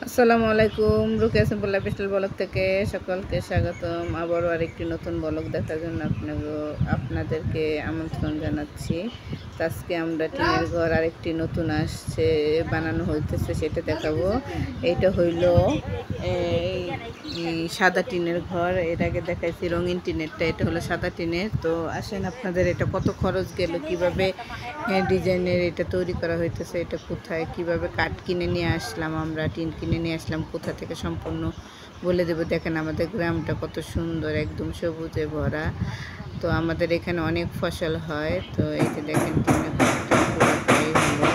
আসসালামু আলাইকুম। রুকিয়া simple lifestyle blog থেকে সকলকে স্বাগতম। আবারও আরেকটি নতুন ব্লগ দেখার জন্য আপনাদেরকে আমন্ত্রণ জানাচ্ছি। তো আজকে আমরা টিনের ঘর আরেকটি নতুন আসছে, বানানো হইতেছে, সেটা দেখাবো। এইটা হইল এই সাদা টিনের ঘর। এর আগে দেখাইছি রঙিন টিনেরটা, এটা হলো সাদা টিনের। তো আসেন আপনাদের এটা কত খরচ গেল, কিভাবে ডিজাইনের এটা তৈরি করা হইতেছে, এটা কোথায়, কিভাবে কাঠ কিনে নিয়ে আসলাম, আমরা টিন কিনে নিয়ে আসলাম কোথা থেকে, সম্পূর্ণ বলে দেবো। দেখেন আমাদের গ্রামটা কত সুন্দর, একদম সবুজে ভরা। তো আমাদের এখানে অনেক ফসল হয়। তো এই যে দেখেন টিনের ঘরটা পুরোটাই হলো।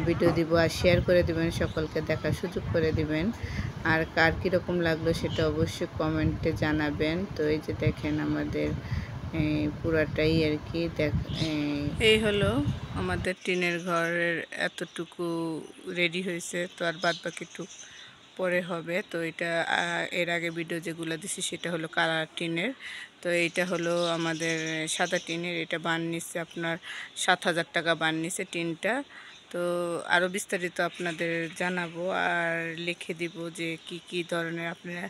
ভিডিও দিব আর শেয়ার করে দিবেন, সকলকে দেখার সুযোগ করে দিবেন। আর কার কীরকম লাগলো সেটা অবশ্যই কমেন্টে জানাবেন। তো এই যে দেখেন আমাদের পুরাটাই আর কি এই হলো আমাদের টিনের ঘরের এতটুকু রেডি হয়েছে। তো আর বাদ বাকিটুক পরে হবে। তো এটা এর আগে ভিডিও যেগুলো দিছি সেটা হলো কালার টিনের। তো এইটা হলো আমাদের সাদা টিনের। এটা বান নিচ্ছে আপনার 7,000 টাকা বান নিচ্ছে টিনটা। তো আরও বিস্তারিত আপনাদের জানাবো আর লিখে দিব যে কি কি ধরনের আপনারা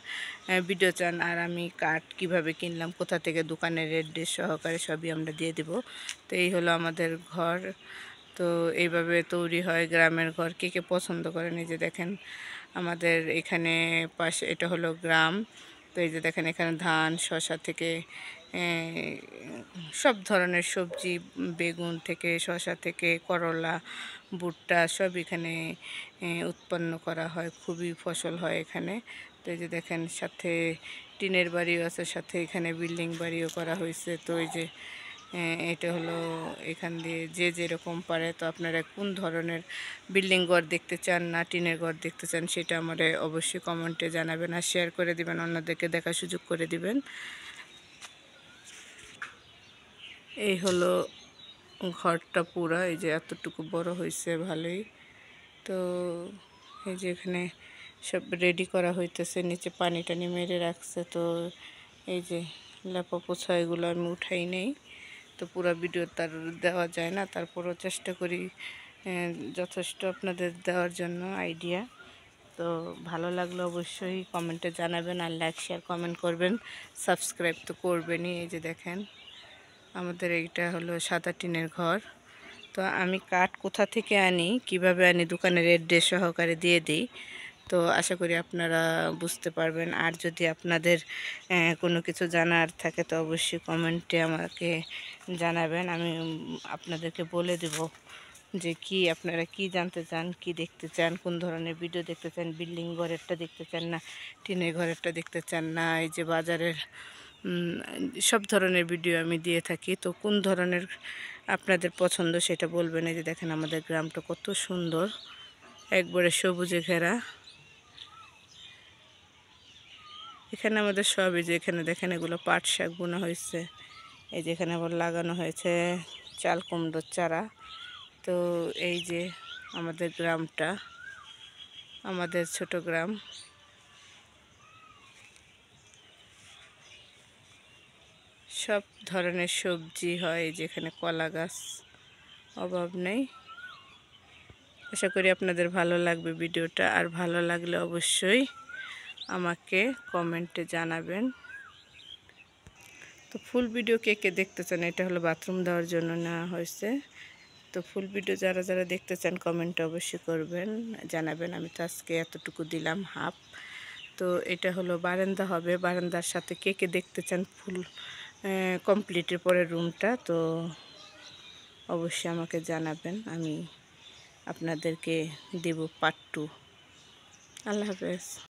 ভিডিও চান, আর আমি কাঠ কিভাবে কিনলাম, কোথা থেকে, দোকানের অ্যাড্রেস সহকারে সবই আমরা দিয়ে দেব। তো এই হলো আমাদের ঘর। তো এইভাবে তৈরি হয় গ্রামের ঘর। কে কে পছন্দ করেন? এই যে দেখেন আমাদের এখানে পাশে, এটা হলো গ্রাম। তো এই যে দেখেন এখানে ধান, শসা থেকে সব ধরনের সবজি, বেগুন থেকে, শসা থেকে, করলা, ভুট্টা সব এখানে উৎপন্ন করা হয়। খুবই ফসল হয় এখানে। তো এই যে দেখেন সাথে টিনের বাড়িও আছে, সাথে এখানে বিল্ডিং বাড়িও করা হয়েছে। তো এই যে এটা হলো এখান দিয়ে যে যেরকম পারে। তো আপনারা কোন ধরনের বিল্ডিং ঘর দেখতে চান না টিনের ঘর দেখতে চান সেটা আমাদের অবশ্যই কমেন্টে জানাবেন আর শেয়ার করে দিবেন, অন্যদেরকে দেখার সুযোগ করে দিবেন। এই হলো ঘরটা পুরা, এই যে এতটুকু বড় হয়েছে, ভালোই। তো এই যে এখানে সব রেডি করা হইতেছে, নিচে পানি টানি মেরে রাখছে। তো এই যে লেপা পোছা এগুলো আমি উঠাই নেই। তো পুরো ভিডিও তার দেওয়া যায় না, তারপরও চেষ্টা করি যথেষ্ট আপনাদের দেওয়ার জন্য আইডিয়া। তো ভালো লাগলে অবশ্যই কমেন্টে জানাবেন আর লাইক শেয়ার কমেন্ট করবেন, সাবস্ক্রাইব তো করবেনই। এই যে দেখেন আমাদের এইটা হলো সাদা টিনের ঘর। তো আমি কাঠ কোথা থেকে আনি, কিভাবে আনি, দোকানের অ্যাড্রেস সহকারে দিয়ে দিই। তো আশা করি আপনারা বুঝতে পারবেন। আর যদি আপনাদের কোনো কিছু জানার থাকে তো অবশ্যই কমেন্টে আমাকে জানাবেন। আমি আপনাদেরকে বলে দেব যে কি আপনারা কি জানতে চান, কি দেখতে চান, কোন ধরনের ভিডিও দেখতে চান, বিল্ডিং ঘরেরটা দেখতে চান না টিনের ঘরেরটা দেখতে চান না, এই যে বাজারের সব ধরনের ভিডিও আমি দিয়ে থাকি। তো কোন ধরনের আপনাদের পছন্দ সেটা বলবেন। এই যে দেখেন আমাদের গ্রামটা কত সুন্দর, একবারে সবুজে ঘেরা। এখানে আমাদের সবই, যে এখানে দেখেন এগুলো পাট শাক বোনা হয়েছে। এই যে এখানে আবার লাগানো হয়েছে চাল কুমড়োর চারা। তো এই যে আমাদের গ্রামটা, আমাদের ছোট গ্রাম। সব ধরনের সবজি হয়, যেখানে কলা গাছ অভাব নেই। আশা করি আপনাদের ভালো লাগবে ভিডিওটা। আর ভালো লাগলে অবশ্যই আমাকে কমেন্টে জানাবেন। তো ফুল ভিডিও কে কে দেখতে চান? এটা হলো বাথরুম দেওয়ার জন্য নেওয়া হয়েছে। তো ফুল ভিডিও যারা যারা দেখতে চান কমেন্টে অবশ্যই করবেন, জানাবেন। আমি তো আজকে এতটুকু দিলাম, হাফ। তো এটা হলো বারান্দা হবে, বারান্দার সাথে কে কে দেখতে চান ফুল কমপ্লিটের পরে রুমটা, তো অবশ্যই আমাকে জানাবেন। আমি আপনাদেরকে দেব পার্ট 2। আল্লাহ হাফেজ।